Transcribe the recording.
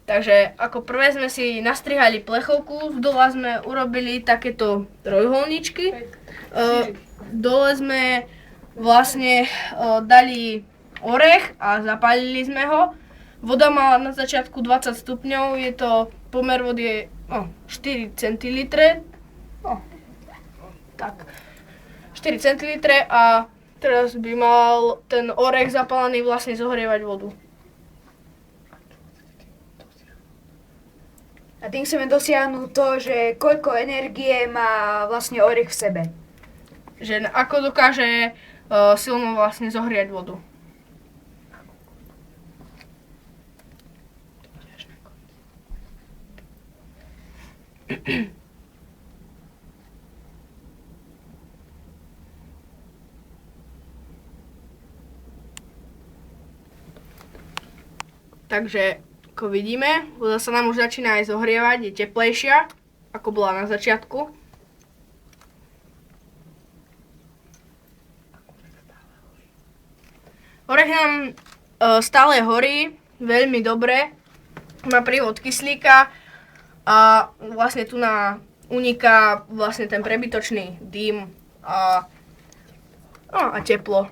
Takže ako prvé sme si nastrihali plechovku, dole sme urobili takéto trojuholníčky. Dole sme vlastne dali orech a zapálili sme ho. Voda mala na začiatku 20 stupňov, je to pomer vody 4 centilitre. Tak, 4 centilitre a teraz by mal ten orech zapálený vlastne zohrievať vodu. A tým chceme dosiahnuť to, že koľko energie má vlastne orech v sebe. Že ako dokáže silno vlastne zohriať vodu. Takže, ako vidíme, voda sa nám už začína aj zohrievať, je teplejšia, ako bola na začiatku. Orech nám stále horí, veľmi dobre, má prívod kyslíka a vlastne tu uniká vlastne ten prebytočný dým a teplo.